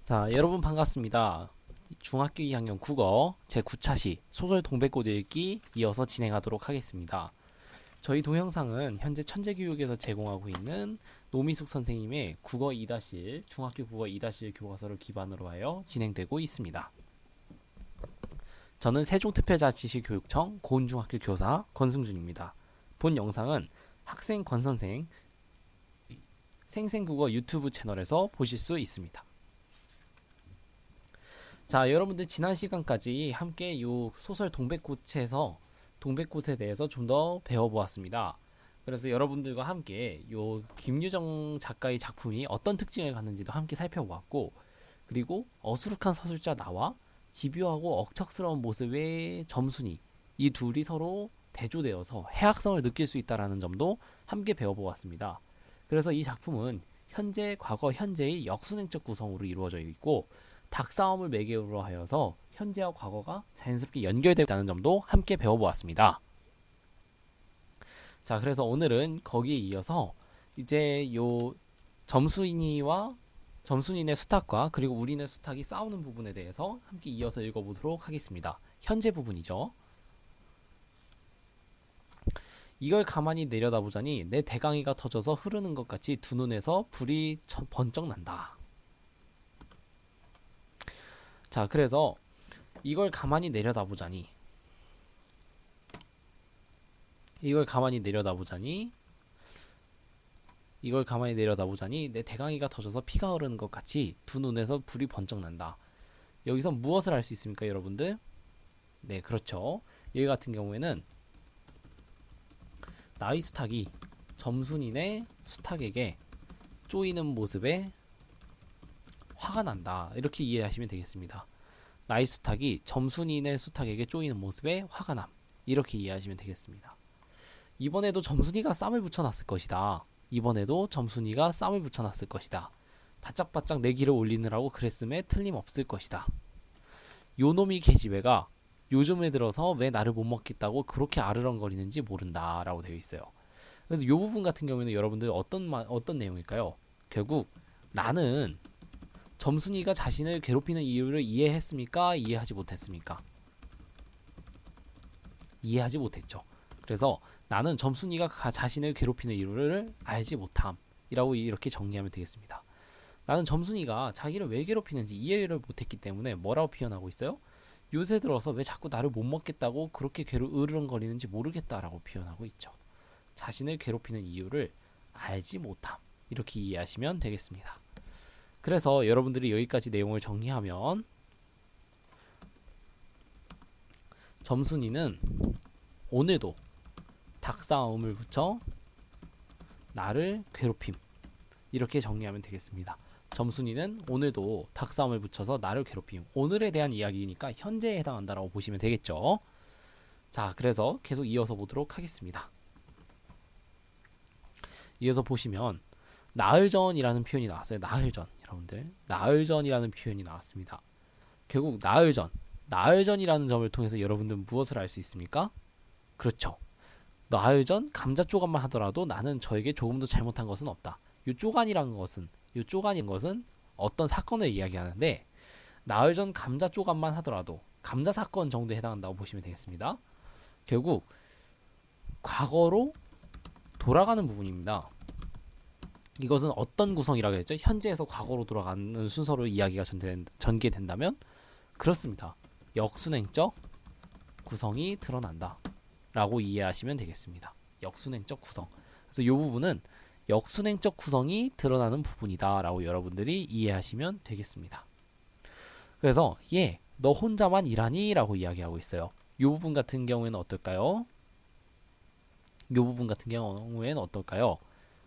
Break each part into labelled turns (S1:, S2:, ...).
S1: 자, 여러분 반갑습니다. 중학교 2학년 국어 제9차시 소설 동백꽃 읽기 이어서 진행하도록 하겠습니다. 저희 동영상은 현재 천재교육에서 제공하고 있는 노미숙 선생님의 국어 2-1 중학교 국어 2-1 교과서를 기반으로 하여 진행되고 있습니다. 저는 세종특별자치시교육청 고운중학교 교사 권승준입니다. 본 영상은 학생 권선생 생생국어 유튜브 채널에서 보실 수 있습니다. 자, 여러분들 지난 시간까지 함께 요 소설 동백꽃에 대해서 좀 더 배워보았습니다. 그래서 여러분들과 함께 요 김유정 작가의 작품이 어떤 특징을 갖는지도 함께 살펴보았고, 그리고 어수룩한 서술자 나와 집요하고 억척스러운 모습의 점순이, 이 둘이 서로 대조되어서 해악성을 느낄 수 있다는 점도 함께 배워보았습니다. 그래서 이 작품은 현재, 과거, 현재의 역순행적 구성으로 이루어져 있고, 닭싸움을 매개로 하여서 현재와 과거가 자연스럽게 연결되어 있다는 점도 함께 배워보았습니다. 자, 그래서 오늘은 거기에 이어서 이제 요 점순인의 수탉과 그리고 우린의 수탉이 싸우는 부분에 대해서 함께 이어서 읽어보도록 하겠습니다. 현재 부분이죠. 이걸 가만히 내려다보자니 내 대강이가 터져서 흐르는 것 같이 두 눈에서 불이 번쩍 난다. 자, 그래서 이걸 가만히 내려다보자니 내 대강이가 터져서 피가 흐르는 것 같이 두 눈에서 불이 번쩍 난다. 여기서 무엇을 알 수 있습니까, 여러분들? 네, 그렇죠. 여기 같은 경우에는 나의 수탉이 점순인의 수탉에게 쪼이는 모습에 화가 난다. 이렇게 이해하시면 되겠습니다. 나의 수탉이 점순인의 수탉에게 쪼이는 모습에 화가 남. 이렇게 이해하시면 되겠습니다. 이번에도 점순이가 쌈을 붙여놨을 것이다. 바짝바짝 내기를 올리느라고 그랬음에 틀림없을 것이다. 요놈이 계집애가 요즘에 들어서 왜 나를 못 먹겠다고 그렇게 아르렁거리는지 모른다 라고 되어 있어요. 그래서 이 부분 같은 경우에는 여러분들 어떤 내용일까요? 결국 나는 점순이가 자신을 괴롭히는 이유를 이해했습니까? 이해하지 못했습니까? 이해하지 못했죠. 그래서 나는 점순이가 자신을 괴롭히는 이유를 알지 못함이라고 이렇게 정리하면 되겠습니다. 나는 점순이가 자기를 왜 괴롭히는지 이해를 못했기 때문에 뭐라고 표현하고 있어요? 요새 들어서 왜 자꾸 나를 못 먹겠다고 그렇게 으르렁거리는지 모르겠다라고 표현하고 있죠. 자신을 괴롭히는 이유를 알지 못함. 이렇게 이해하시면 되겠습니다. 그래서 여러분들이 여기까지 내용을 정리하면 점순이는 오늘도 닭싸움을 붙여 나를 괴롭힘. 이렇게 정리하면 되겠습니다. 점순이는 오늘도 닭싸움을 붙여서 나를 괴롭힘. 오늘에 대한 이야기니까 현재에 해당한다라고 보시면 되겠죠. 자, 그래서 계속 이어서 보도록 하겠습니다. 이어서 보시면 나흘전이라는 표현이 나왔어요. 나흘전. 여러분들, 나흘전이라는 표현이 나왔습니다. 결국 나흘전이라는 점을 통해서 여러분들 무엇을 알 수 있습니까? 그렇죠. 나흘전 감자 쪼간만 하더라도 나는 저에게 조금도 잘못한 것은 없다. 이 쪼간이라는 것은 어떤 사건을 이야기하는데, 나흘전 감자 쪼간만 하더라도 감자 사건 정도에 해당한다고 보시면 되겠습니다. 결국 과거로 돌아가는 부분입니다. 이것은 어떤 구성이라고 했죠? 현재에서 과거로 돌아가는 순서로 이야기가 전개된다면 그렇습니다. 역순행적 구성이 드러난다 라고 이해하시면 되겠습니다. 역순행적 구성. 그래서 이 부분은 역순행적 구성이 드러나는 부분이다 라고 여러분들이 이해하시면 되겠습니다. 그래서 너 혼자만 일하니? 라고 이야기하고 있어요. 이 부분 같은 경우에는 어떨까요?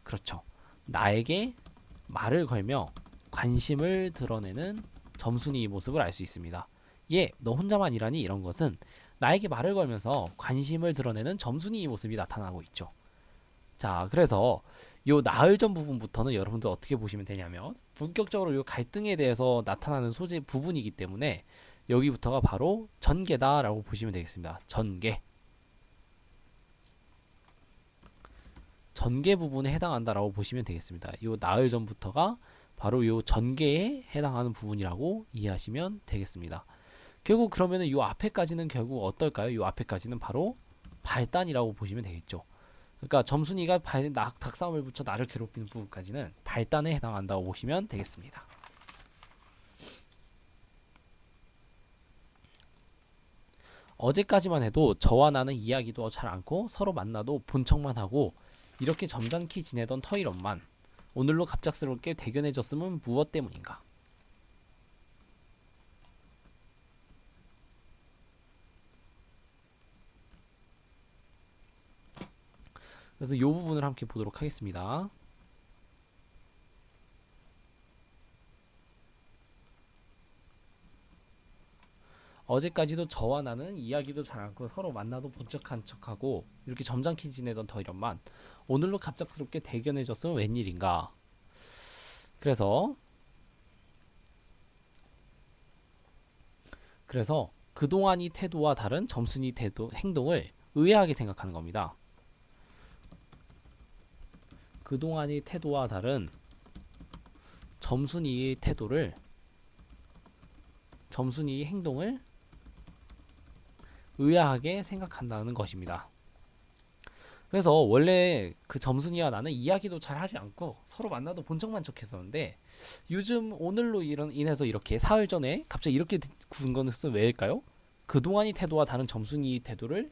S1: 그렇죠. 나에게 말을 걸며 관심을 드러내는 점순이의 모습을 알 수 있습니다. 너 혼자만 일하니? 이런 것은 나에게 말을 걸면서 관심을 드러내는 점순이의 모습이 나타나고 있죠. 자, 그래서 요 나흘전 부분부터는 여러분들 어떻게 보시면 되냐면 본격적으로 요 갈등에 대해서 나타나는 소재 부분이기 때문에 여기부터가 바로 전개다라고 보시면 되겠습니다. 전개 부분에 해당한다라고 보시면 되겠습니다. 요 나흘 전부터가 바로 요 전개에 해당하는 부분이라고 이해하시면 되겠습니다. 결국 그러면은 요 앞에까지는 결국 어떨까요? 요 앞에까지는 바로 발단이라고 보시면 되겠죠. 그러니까 점순이가 닭싸움을 붙여 나를 괴롭히는 부분까지는 발단에 해당한다고 보시면 되겠습니다. 어제까지만 해도 저와 나는 이야기도 잘 않고 서로 만나도 본 척만 하고 이렇게 점잖게 지내던 터이런만 오늘로 갑작스럽게 대견해졌음은 무엇 때문인가? 그래서 이 부분을 함께 보도록 하겠습니다. 어제까지도 저와 나는 이야기도 잘 않고 서로 만나도 본척한 척하고 이렇게 점잖게 지내던 터이런만 오늘로 갑작스럽게 대견해졌으면 웬일인가? 그래서 그동안의 태도와 다른 점순이 행동을 의아하게 생각하는 겁니다. 그동안의 태도와 다른 점순이의 행동을 의아하게 생각한다는 것입니다. 그래서 원래 그 점순이와 나는 이야기도 잘 하지 않고 서로 만나도 본척만 척했었는데 요즘 오늘로 인해서 이렇게 사흘 전에 갑자기 이렇게 구은 것은 왜일까요? 그동안의 태도와 다른 점순이의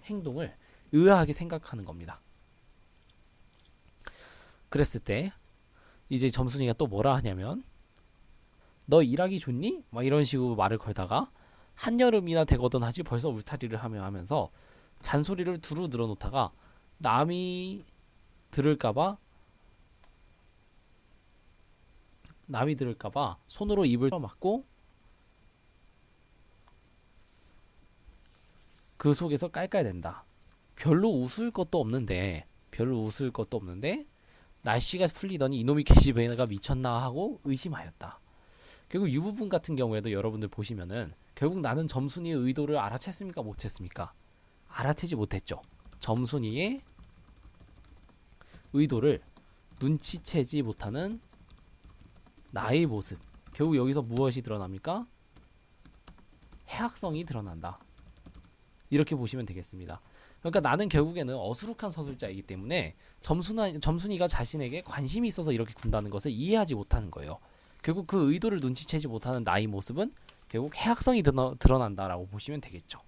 S1: 행동을 의아하게 생각하는 겁니다. 그랬을 때 이제 점순이가 또 뭐라 하냐면 너 일하기 좋니? 막 이런 식으로 말을 걸다가 한여름이나 되거든 하지 벌써 울타리를 하면서 잔소리를 두루 늘어놓다가 남이 들을까봐 손으로 입을 막고 그 속에서 깔깔댄다. 별로 웃을 것도 없는데 날씨가 풀리더니 이놈의 게시베이너가 미쳤나 하고 의심하였다. 결국 이 부분 같은 경우에도 여러분들 보시면은 결국 나는 점순이의 의도를 알아챘습니까? 못챘습니까? 알아채지 못했죠. 점순이의 의도를 눈치채지 못하는 나의 모습. 결국 여기서 무엇이 드러납니까? 해악성이 드러난다. 이렇게 보시면 되겠습니다. 그러니까 나는 결국에는 어수룩한 서술자이기 때문에 점순이가 자신에게 관심이 있어서 이렇게 군다는 것을 이해하지 못하는 거예요. 결국 그 의도를 눈치채지 못하는 나의 모습은 결국 해악성이 드러난다라고 보시면 되겠죠.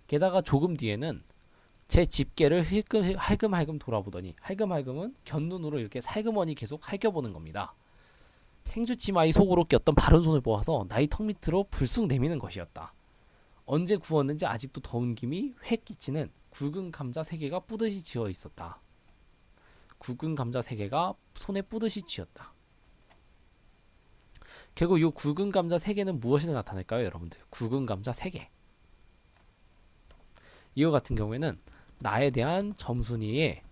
S1: 게다가 조금 뒤에는 제 집게를 할금할금 돌아보더니 할금할금은 곁눈으로 이렇게 살그머니 계속 할겨보는 겁니다. 생주치마의 속으로 꼈던 바른 손을 뽑아서 나의 턱 밑으로 불쑥 내미는 것이었다. 언제 구웠는지 아직도 더운 김이 획 끼치는 굵은 감자 3개가 뿌듯이 쥐어 있었다. 굵은 감자 3개가 손에 뿌듯이 쥐었다. 결국 이 굵은 감자 3개는 무엇을 나타낼까요, 여러분들? 굵은 감자 3개. 이와 같은 경우에는 나에 대한 점순이의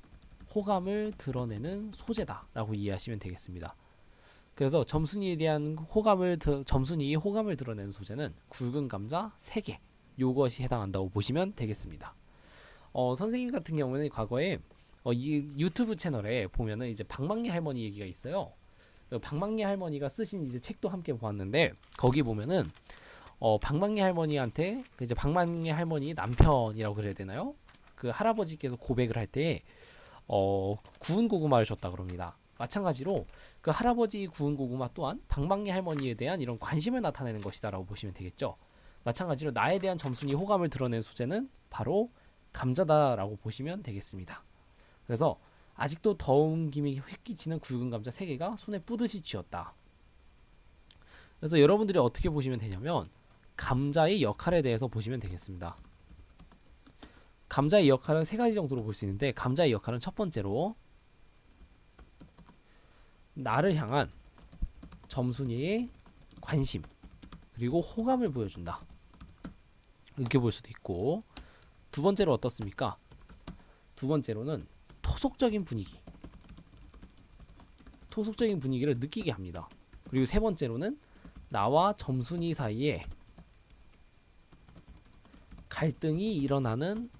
S1: 호감을 드러내는 소재다라고 이해하시면 되겠습니다. 그래서 점순이의 호감을 드러내는 소재는 굵은 감자 3개. 요것이 해당한다고 보시면 되겠습니다. 선생님 같은 경우는 과거에 이 유튜브 채널에 보면은 이제 방망이 할머니 얘기가 있어요. 방망이 할머니가 쓰신 이제 책도 함께 보았는데 거기 보면은 방망이 할머니한테 이제 방망이 할머니 남편이라고 그래야 되나요? 그 할아버지께서 고백을 할 때 구운 고구마를 줬다 그럽니다. 마찬가지로 그 할아버지 구운 고구마 또한 방망이 할머니에 대한 이런 관심을 나타내는 것이다라고 보시면 되겠죠. 마찬가지로 나에 대한 점순이 호감을 드러낸 소재는 바로 감자다라고 보시면 되겠습니다. 그래서 아직도 더운 김이 획기치는 굵은 감자 3개가 손에 뿌듯이 쥐었다. 그래서 여러분들이 어떻게 보시면 되냐면 감자의 역할에 대해서 보시면 되겠습니다. 감자의 역할은 3가지 정도로 볼 수 있는데 감자의 역할은 첫 번째로 나를 향한 점순이의 관심 그리고 호감을 보여준다. 이렇게 볼 수도 있고 두 번째로 어떻습니까? 두 번째로는 토속적인 분위기를 느끼게 합니다. 그리고 세 번째로는 나와 점순이 사이에 갈등이 일어나는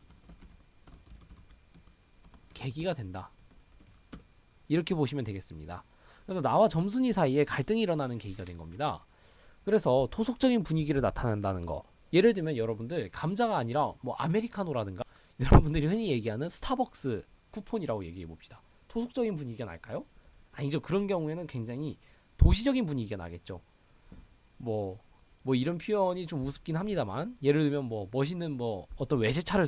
S1: 계기가 된다. 이렇게 보시면 되겠습니다. 그래서 나와 점순이 사이에 갈등이 일어나는 계기가 된 겁니다. 그래서 토속적인 분위기를 나타낸다는 거. 예를 들면 여러분들 감자가 아니라 뭐 아메리카노라든가 여러분들이 흔히 얘기하는 스타벅스 쿠폰이라고 얘기해 봅시다. 토속적인 분위기가 날까요? 아니죠. 그런 경우에는 굉장히 도시적인 분위기가 나겠죠. 뭐, 뭐 이런 표현이 좀 우습긴 합니다만 예를 들면 뭐 멋있는 뭐 어떤 외제차를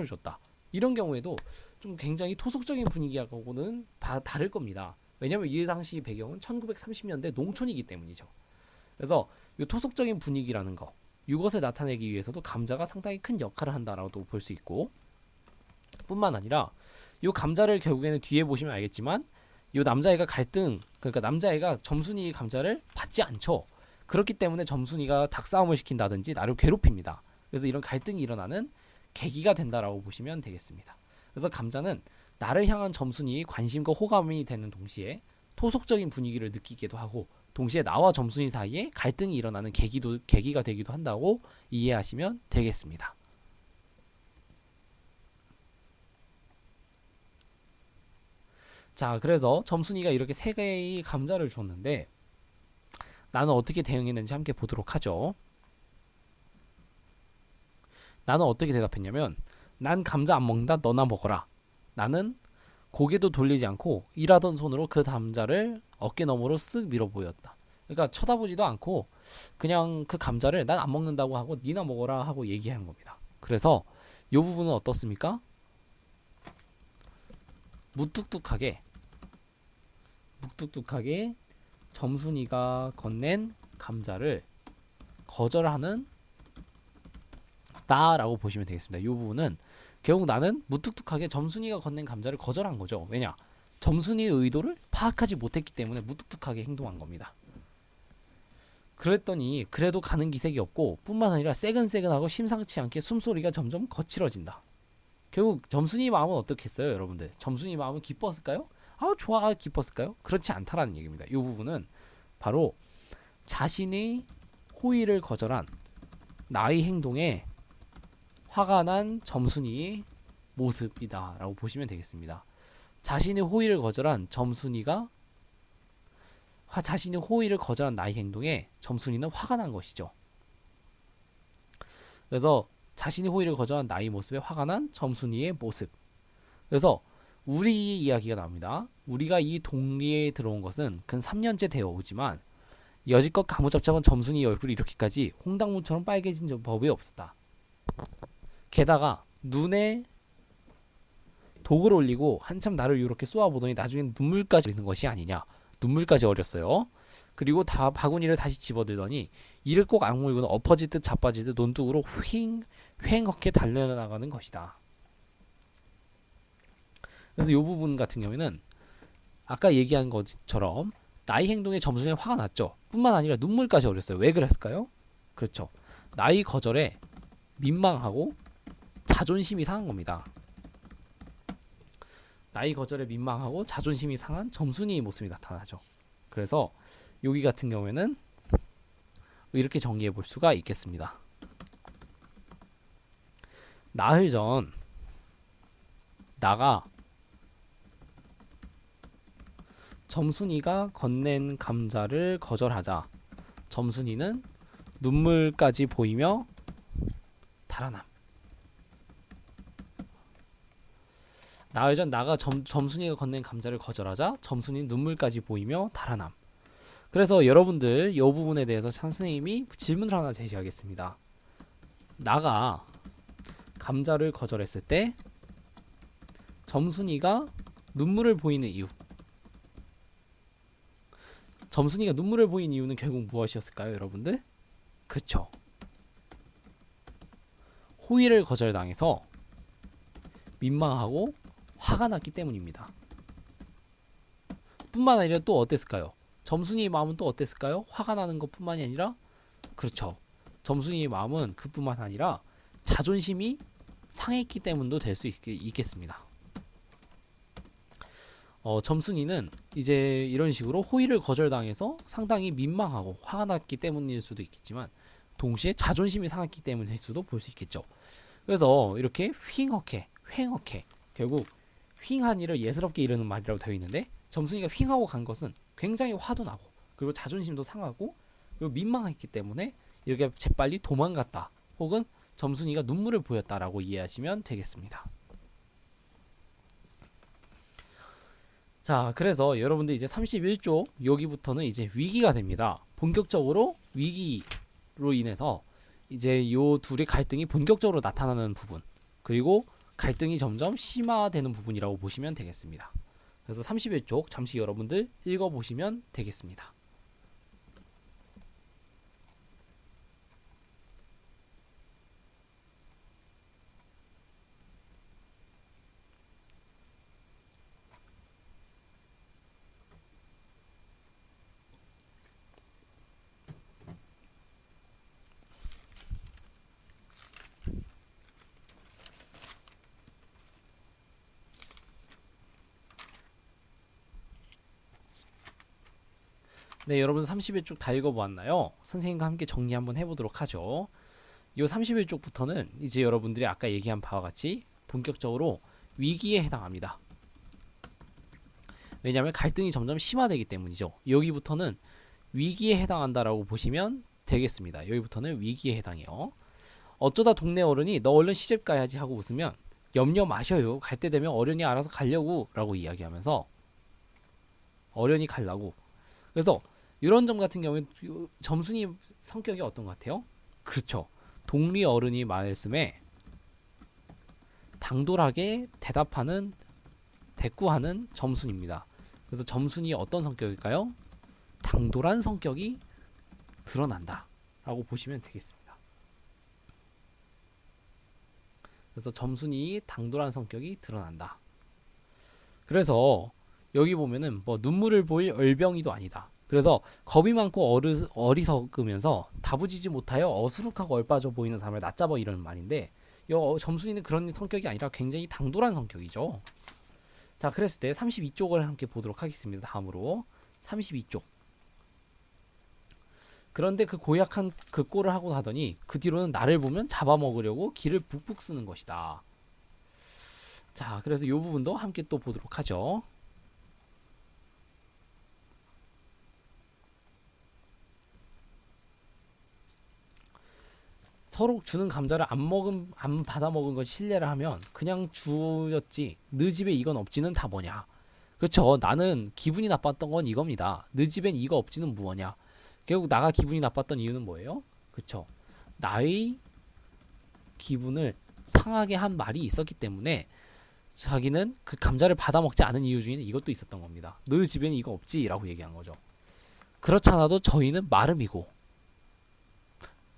S1: 줬다. 이런 경우에도 좀 굉장히 토속적인 분위기하고는 다를 겁니다. 왜냐하면 이 당시 배경은 1930년대 농촌이기 때문이죠. 그래서 이 토속적인 분위기라는 거 이것을 나타내기 위해서도 감자가 상당히 큰 역할을 한다라고도 볼 수 있고 뿐만 아니라 이 감자를 결국에는 뒤에 보시면 알겠지만 이 남자애가 그러니까 남자애가 점순이 감자를 받지 않죠. 그렇기 때문에 점순이가 닭싸움을 시킨다든지 나를 괴롭힙니다. 그래서 이런 갈등이 일어나는 계기가 된다라고 보시면 되겠습니다. 그래서 감자는 나를 향한 점순이의 관심과 호감이 되는 동시에 토속적인 분위기를 느끼기도 하고 동시에 나와 점순이 사이에 갈등이 일어나는 계기가 되기도 한다고 이해하시면 되겠습니다. 자, 그래서 점순이가 이렇게 세 개의 감자를 줬는데 나는 어떻게 대응했는지 함께 보도록 하죠. 나는 어떻게 대답했냐면 난 감자 안 먹는다. 너나 먹어라. 나는 고개도 돌리지 않고 일하던 손으로 그 감자를 어깨 너머로 쓱 밀어 보였다. 그러니까 쳐다보지도 않고 그냥 그 감자를 난 안 먹는다고 하고 니나 먹어라 하고 얘기한 겁니다. 그래서 이 부분은 어떻습니까? 무뚝뚝하게 점순이가 건넨 감자를 거절하는 다라고 보시면 되겠습니다. 이 부분은 결국 나는 무뚝뚝하게 점순이가 건넨 감자를 거절한 거죠. 왜냐? 점순이의 의도를 파악하지 못했기 때문에 무뚝뚝하게 행동한 겁니다. 그랬더니 그래도 가는 기색이 없고 뿐만 아니라 새근새근하고 심상치 않게 숨소리가 점점 거칠어진다. 결국 점순이 마음은 어떻겠어요, 여러분들? 점순이 마음은 기뻤을까요? 아, 좋아, 기뻤을까요? 그렇지 않다라는 얘기입니다. 이 부분은 바로 자신의 호의를 거절한 나의 행동에 화가 난 점순이의 모습이다라고 보시면 되겠습니다. 자신의 호의를 거절한 나의 행동에 점순이는 화가 난 것이죠. 그래서 자신의 호의를 거절한 나의 모습에 화가 난 점순이의 모습. 그래서 우리 이야기가 나옵니다. 우리가 이 동리에 들어온 것은 근 3년째 되어 오지만 여지껏 가무잡잡한 점순이 얼굴이 이렇게까지 홍당무처럼 빨개진 법이 없었다. 게다가 눈에 독을 올리고 한참 나를 이렇게 쏘아보더니 나중엔 눈물까지 흘리는 것이 아니냐. 눈물까지 어렸어요. 그리고 다 바구니를 다시 집어들더니 이를 꼭 악물고는 엎어지듯 자빠지듯 논둑으로 휑하게 달려나가는 것이다. 그래서 이 부분 같은 경우에는 아까 얘기한 것처럼 나의 행동에 점순이 화가 났죠. 뿐만 아니라 눈물까지 흘렸어요. 왜 그랬을까요? 그렇죠. 나의 거절에 민망하고 자존심이 상한 겁니다. 나의 거절에 민망하고 자존심이 상한 점순이의 모습이 나타나죠. 그래서 여기 같은 경우에는 이렇게 정리해 볼 수가 있겠습니다. 나흘 전 나가 점순이가 건넨 감자를 거절하자 점순이는 눈물까지 보이며 달아남. 나흘 전 나가 점순이가 건넨 감자를 거절하자 점순이는 눈물까지 보이며 달아남. 그래서 여러분들 이 부분에 대해서 선생님이 질문을 하나 제시하겠습니다. 나가 감자를 거절했을 때 점순이가 눈물을 보이는 이유. 점순이가 눈물을 보이는 이유는 결국 무엇이었을까요, 여러분들? 그쵸. 호의를 거절당해서 민망하고 화가 났기 때문입니다. 뿐만 아니라 또 어땠을까요? 점순이의 마음은 또 어땠을까요? 화가 나는 것뿐만이 아니라 그렇죠. 점순이의 마음은 그뿐만 아니라 자존심이 상했기 때문도 될 수 있겠습니다. 점순이는 이제 이런 식으로 호의를 거절당해서 상당히 민망하고 화가 났기 때문일 수도 있겠지만 동시에 자존심이 상했기 때문일 수도 볼 수 있겠죠. 그래서 이렇게 휑하게 결국 휑한 일을 예스럽게 이르는 말이라고 되어 있는데 점순이가 휑하고 간 것은 굉장히 화도 나고 그리고 자존심도 상하고 그리고 민망했기 때문에 이렇게 재빨리 도망갔다 혹은 점순이가 눈물을 보였다라고 이해하시면 되겠습니다. 자, 그래서 여러분들 이제 31쪽 여기부터는 이제 위기가 됩니다. 본격적으로 위기로 인해서 이제 요 둘의 갈등이 본격적으로 나타나는 부분, 그리고 갈등이 점점 심화되는 부분이라고 보시면 되겠습니다. 그래서 31쪽 잠시 여러분들 읽어보시면 되겠습니다. 네, 여러분 31쪽 다 읽어보았나요? 선생님과 함께 정리 한번 해보도록 하죠. 이 31쪽부터는 이제 여러분들이 아까 얘기한 바와 같이 본격적으로 위기에 해당합니다. 왜냐하면 갈등이 점점 심화되기 때문이죠. 여기부터는 위기에 해당한다라고 보시면 되겠습니다. 여기부터는 위기에 해당해요. 어쩌다 동네 어른이 너 얼른 시집 가야지 하고 웃으면 염려 마셔요. 갈 때 되면 어른이 알아서 가려고 라고 이야기하면서 어른이 가려고. 그래서 이런 점 같은 경우에 점순이 성격이 어떤 것 같아요? 그렇죠. 동리 어른이 말씀에 당돌하게 대답하는 대꾸하는 점순입니다. 그래서 점순이 어떤 성격일까요? 당돌한 성격이 드러난다 라고 보시면 되겠습니다. 그래서 점순이 당돌한 성격이 드러난다. 그래서 여기 보면은 뭐 눈물을 보일 얼병이도 아니다. 그래서 겁이 많고 어리석으면서 다부지지 못하여 어수룩하고 얼빠져 보이는 사람을 낯잡아 이러는 말인데 점순이는 그런 성격이 아니라 굉장히 당돌한 성격이죠. 자, 그랬을 때 32쪽을 함께 보도록 하겠습니다. 다음으로 32쪽. 그런데 그 고약한 그 꼴을 하고 하더니 그 뒤로는 나를 보면 잡아먹으려고 기를 북북 쓰는 것이다. 자, 그래서 이 부분도 함께 또 보도록 하죠. 서로 주는 감자를 안 받아 먹은 것 신뢰를 하면 그냥 주였지 너 집에 이건 없지는 다 뭐냐. 그쵸. 나는 기분이 나빴던 건 이겁니다. 너 집엔 이거 없지는 무엇냐. 결국 나가 기분이 나빴던 이유는 뭐예요? 그쵸. 나의 기분을 상하게 한 말이 있었기 때문에 자기는 그 감자를 받아 먹지 않은 이유 중에는 이것도 있었던 겁니다. 너 집에는 이거 없지 라고 얘기한 거죠. 그렇잖아도 저희는 마름이고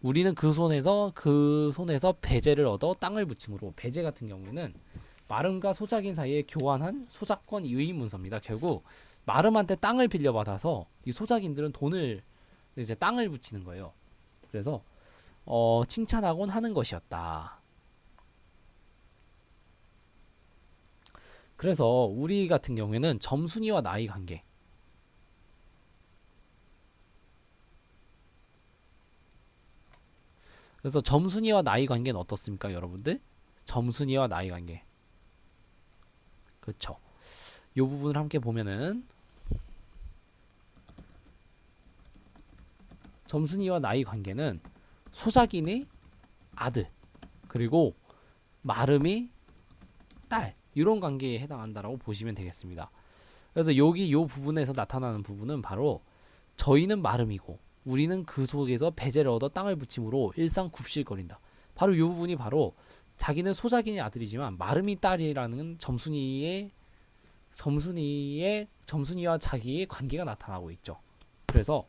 S1: 우리는 그 손에서 배제를 얻어 땅을 붙임으로 배제 같은 경우에는 마름과 소작인 사이에 교환한 소작권 이의 문서입니다. 결국 마름한테 땅을 빌려받아서 이 소작인들은 돈을 이제 땅을 붙이는 거예요. 그래서 칭찬하곤 하는 것이었다. 그래서 우리 같은 경우에는 점순이와 나의 관계. 그래서 점순이와 나의 관계는 어떻습니까, 여러분들? 점순이와 나의 관계. 그렇죠. 이 부분을 함께 보면은 점순이와 나의 관계는 소작인의 아들 그리고 마름의 딸 이런 관계에 해당한다라고 보시면 되겠습니다. 그래서 여기 이 부분에서 나타나는 부분은 바로 저희는 마름이고 우리는 그 속에서 배제를 얻어 땅을 붙임으로 일상 굽실거린다. 바로 이 부분이 바로 자기는 소작인의 아들이지만 마름이 딸이라는 점순이와 자기의 관계가 나타나고 있죠. 그래서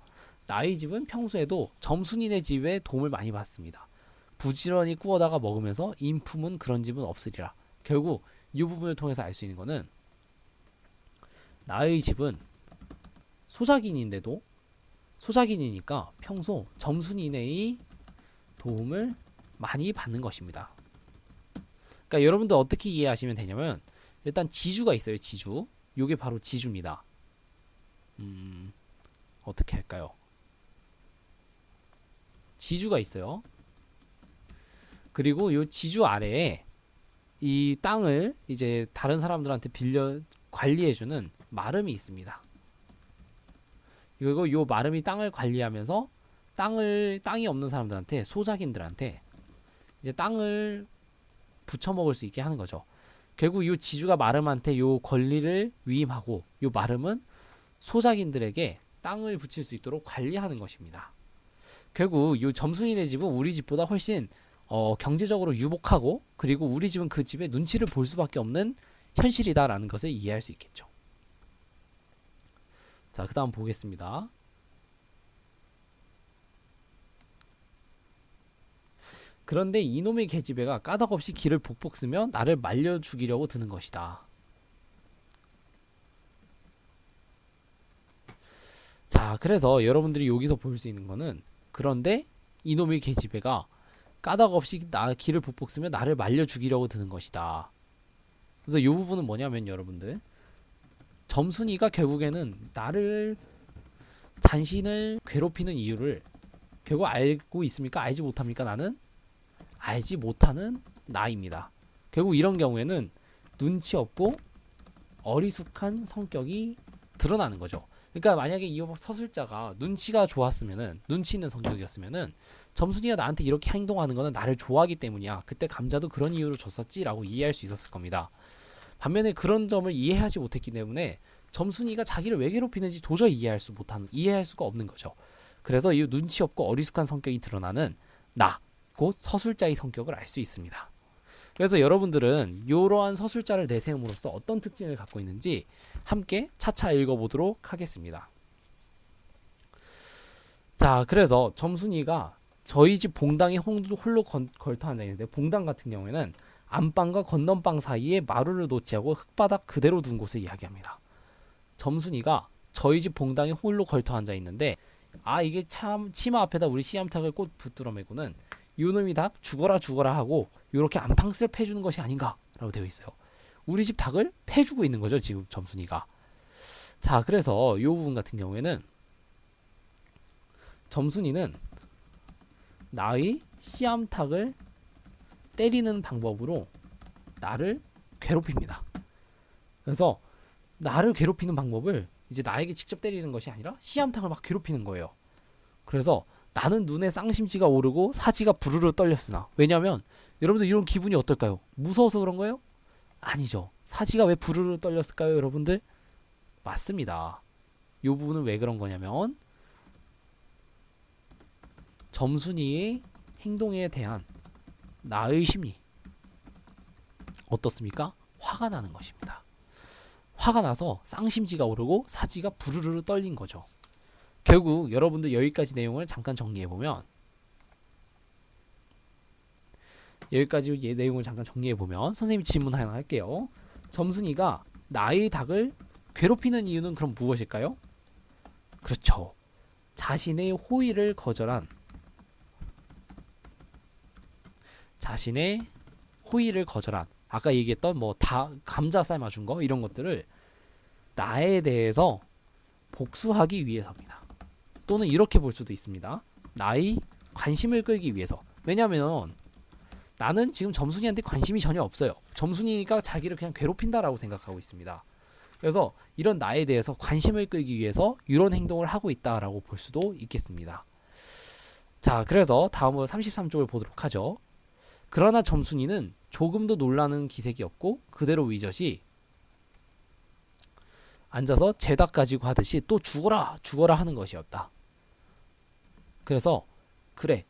S1: 나의 집은 평소에도 점순이네 집에 도움을 많이 받습니다. 부지런히 구워다가 먹으면서 인품은 그런 집은 없으리라. 결국 이 부분을 통해서 알 수 있는 거는 나의 집은 소작인인데도 소작인이니까 평소 점순이네의 도움을 많이 받는 것입니다. 그러니까 여러분들 어떻게 이해하시면 되냐면 일단 지주가 있어요. 지주. 요게 바로 지주입니다. 어떻게 할까요? 지주가 있어요. 그리고 요 지주 아래에 이 땅을 이제 다른 사람들한테 빌려 관리해주는 마름이 있습니다. 그리고 요 마름이 땅을 관리하면서 땅이 없는 사람들한테, 소작인들한테 이제 땅을 붙여먹을 수 있게 하는 거죠. 결국 요 지주가 마름한테 요 권리를 위임하고, 요 마름은 소작인들에게 땅을 붙일 수 있도록 관리하는 것입니다. 결국 요 점순이네 집은 우리 집보다 훨씬 경제적으로 유복하고, 그리고 우리 집은 그 집의 눈치를 볼 수밖에 없는 현실이다라는 것을 이해할 수 있겠죠. 자, 그 다음 보겠습니다. 그런데 이놈의 계집애가 까닭없이 길을 복복 쓰며 나를 말려 죽이려고 드는 것이다. 자, 그래서 여러분들이 여기서 볼 수 있는 거는, 그런데 이놈의 계집애가 까닭없이 길을 복복 쓰며 나를 말려 죽이려고 드는 것이다. 그래서 이 부분은 뭐냐면, 여러분들, 점순이가 결국에는 자신을 괴롭히는 이유를 결국 알고 있습니까? 알지 못합니까? 나는 알지 못하는 나입니다. 결국 이런 경우에는 눈치 없고 어리숙한 성격이 드러나는 거죠. 그러니까 만약에 이 서술자가 눈치가 좋았으면은, 눈치 있는 성격이었으면은, 점순이가 나한테 이렇게 행동하는 거는 나를 좋아하기 때문이야, 그때 감자도 그런 이유로 줬었지라고 이해할 수 있었을 겁니다. 반면에 그런 점을 이해하지 못했기 때문에 점순이가 자기를 왜 괴롭히는지 도저히 이해할 수가 없는 거죠. 그래서 이 눈치 없고 어리숙한 성격이 드러나는 나, 곧 서술자의 성격을 알 수 있습니다. 그래서 여러분들은 이러한 서술자를 내세움으로써 어떤 특징을 갖고 있는지 함께 차차 읽어보도록 하겠습니다. 자, 그래서 점순이가 저희 집 봉당에 홀로 걸터 앉아 있는데, 봉당 같은 경우에는 안방과 건넌방 사이에 마루를 놓치하고 흙바닥 그대로 둔 곳을 이야기합니다. 점순이가 저희 집 봉당에 홀로 걸터 앉아 있는데, 이게 참 치마 앞에다 우리 씨암탉을 꼭 붙들어 매고는 요놈이 닭 죽어라 하고 요렇게 안방스를 패주는 것이 아닌가라고 되어 있어요. 우리 집 닭을 패주고 있는 거죠, 지금 점순이가. 자, 그래서 요 부분 같은 경우에는 점순이는 나의 씨암탉을 때리는 방법으로 나를 괴롭힙니다. 그래서 나를 괴롭히는 방법을 이제 나에게 직접 때리는 것이 아니라 씨암탉을 막 괴롭히는 거예요. 그래서 나는 눈에 쌍심지가 오르고 사지가 부르르 떨렸으나, 왜냐면 여러분들 이런 기분이 어떨까요? 무서워서 그런 거예요? 아니죠. 사지가 왜 부르르 떨렸을까요, 여러분들? 맞습니다. 이 부분은 왜 그런 거냐면, 점순이의 행동에 대한 나의 심리 어떻습니까? 화가 나는 것입니다. 화가 나서 쌍심지가 오르고 사지가 부르르 떨린 거죠. 결국 여러분들 여기까지 내용을 잠깐 정리해보면, 선생님이 질문 하나 할게요. 점순이가 나의 닭을 괴롭히는 이유는 그럼 무엇일까요? 그렇죠. 자신의 호의를 거절한 아까 얘기했던 감자 삶아준 거, 이런 것들을 나에 대해서 복수하기 위해서입니다. 또는 이렇게 볼 수도 있습니다. 나의 관심을 끌기 위해서. 왜냐면 나는 지금 점순이한테 관심이 전혀 없어요. 점순이가 자기를 그냥 괴롭힌다라고 생각하고 있습니다. 그래서 이런 나에 대해서 관심을 끌기 위해서 이런 행동을 하고 있다라고 볼 수도 있겠습니다. 자, 그래서 다음으로 33쪽을 보도록 하죠. 그러나 점순이는 조금도 놀라는 기색이 없고 그대로 위젓이 앉아서 제 닭 가지고 하듯이 또 죽어라 하는 것이었다. 그래서 그래,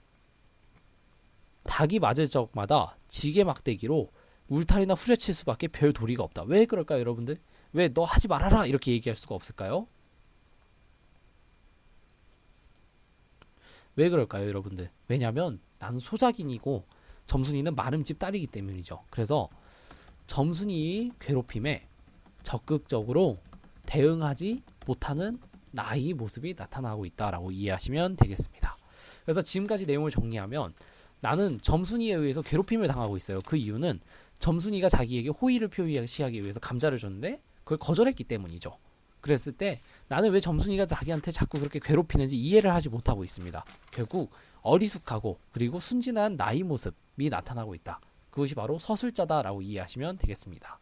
S1: 닭이 맞을 적마다 지게 막대기로 울타리나 후려칠 수밖에 별 도리가 없다. 왜 그럴까요, 여러분들? 왜 너 하지 말아라 이렇게 얘기할 수가 없을까요? 왜 그럴까요, 여러분들? 왜냐면 나는 소작인이고 점순이는 마름집 딸이기 때문이죠. 그래서 점순이의 괴롭힘에 적극적으로 대응하지 못하는 나의 모습이 나타나고 있다라고 이해하시면 되겠습니다. 그래서 지금까지 내용을 정리하면, 나는 점순이에 의해서 괴롭힘을 당하고 있어요. 그 이유는 점순이가 자기에게 호의를 표시하기 위해서 감자를 줬는데 그걸 거절했기 때문이죠. 그랬을 때 나는 왜 점순이가 자기한테 자꾸 그렇게 괴롭히는지 이해를 하지 못하고 있습니다. 결국 어리숙하고 그리고 순진한 나의 모습이 나타나고 있다. 그것이 바로 서술자다라고 이해하시면 되겠습니다.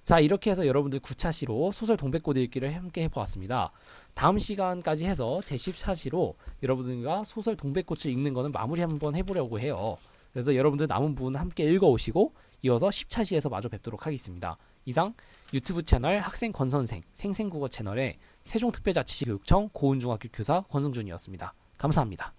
S1: 자, 이렇게 해서 여러분들 9차 시로 소설 동백꽃 읽기를 함께 해보았습니다. 다음 시간까지 해서 제 10차 시로 여러분들과 소설 동백꽃을 읽는 거는 마무리 한번 해보려고 해요. 그래서 여러분들 남은 부분 함께 읽어오시고 이어서 10차 시에서 마저 뵙도록 하겠습니다. 이상 유튜브 채널 학생 권선생 생생국어 채널의 세종특별자치시교육청 고운중학교 교사 권승준이었습니다. 감사합니다.